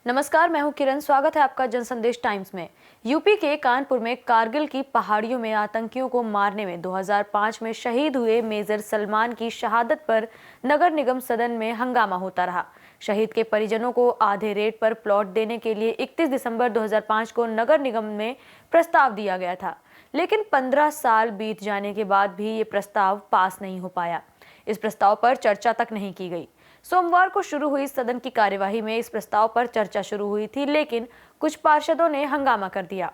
नमस्कार, मैं हूं किरण। स्वागत है आपका जनसंदेश टाइम्स में। यूपी के कानपुर में कारगिल की पहाड़ियों में आतंकियों को मारने में 2005 में शहीद हुए मेजर सलमान की शहादत पर नगर निगम सदन में हंगामा होता रहा। शहीद के परिजनों को आधे रेट पर प्लॉट देने के लिए 31 दिसंबर 2005 को नगर निगम में प्रस्ताव दिया गया था, लेकिन 15 साल बीत जाने के बाद भी ये प्रस्ताव पास नहीं हो पाया। इस प्रस्ताव पर चर्चा तक नहीं की गई। सोमवार को शुरू हुई सदन की कार्यवाही में इस प्रस्ताव पर चर्चा शुरू हुई थी, लेकिन कुछ पार्षदों ने हंगामा कर दिया।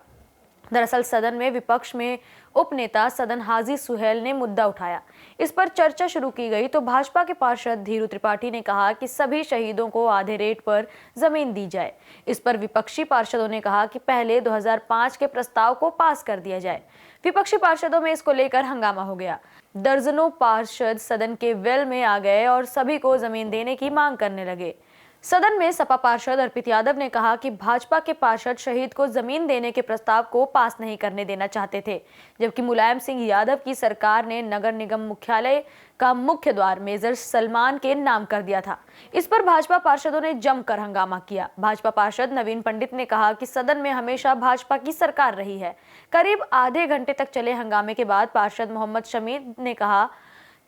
दरअसल सदन में विपक्ष में उपनेता सदन हाजी सुहेल ने मुद्दा उठाया। इस पर चर्चा शुरू की गई तो भाजपा के पार्षद धीरू त्रिपाठी ने कहा कि सभी शहीदों को आधे रेट पर जमीन दी जाए। इस पर विपक्षी पार्षदों ने कहा कि पहले 2005 के प्रस्ताव को पास कर दिया जाए। विपक्षी पार्षदों में इसको लेकर हंगामा हो गया। दर्जनों पार्षद सदन के वेल में आ गए और सभी को जमीन देने की मांग करने लगे। सदन में सपा पार्षद अर्पित यादव ने कहा कि भाजपा के पार्षद शहीद को जमीन देने के प्रस्ताव को पास नहीं करने देना चाहते थे, जबकि मुलायम सिंह यादव की सरकार ने नगर निगम मुख्यालय का मुख्य द्वार मेजर सलमान के नाम कर दिया था। इस पर भाजपा पार्षदों ने जमकर हंगामा किया। भाजपा पार्षद नवीन पंडित ने कहा कि सदन में हमेशा भाजपा की सरकार रही है। करीब आधे घंटे तक चले हंगामे के बाद पार्षद मोहम्मद शमीर ने कहा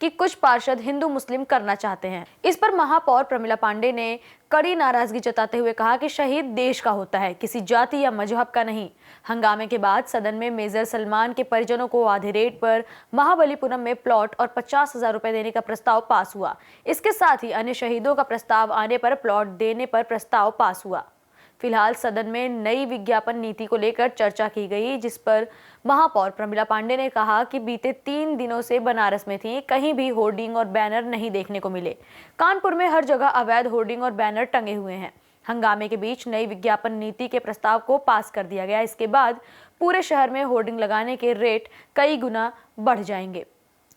कि कुछ पार्षद हिंदू मुस्लिम करना चाहते हैं। इस पर महापौर प्रमिला पांडे ने कड़ी नाराजगी जताते हुए कहा कि शहीद देश का होता है, किसी जाति या मजहब का नहीं। हंगामे के बाद सदन में मेजर सलमान के परिजनों को आधे रेट पर महाबलीपुरम में प्लॉट और 50,000 रुपए देने का प्रस्ताव पास हुआ। इसके साथ ही अन्य शहीदों का प्रस्ताव आने पर प्लॉट देने पर प्रस्ताव पास हुआ। फिलहाल सदन में नई विज्ञापन नीति को लेकर चर्चा की गई, जिस पर महापौर प्रमिला पांडे ने कहा कि बीते 3 दिनों से बनारस में थी, कहीं भी होर्डिंग और बैनर नहीं देखने को मिले। कानपुर में हर जगह अवैध होर्डिंग और बैनर टंगे हुए हैं। हंगामे के बीच नई विज्ञापन नीति के प्रस्ताव को पास कर दिया गया। इसके बाद पूरे शहर में होर्डिंग लगाने के रेट कई गुना बढ़ जाएंगे।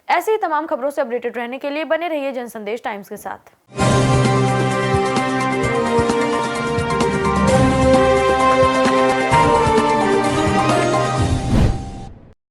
ऐसी ही तमाम खबरों से अपडेटेड रहने के लिए बने रहिए जनसंदेश टाइम्स के साथ।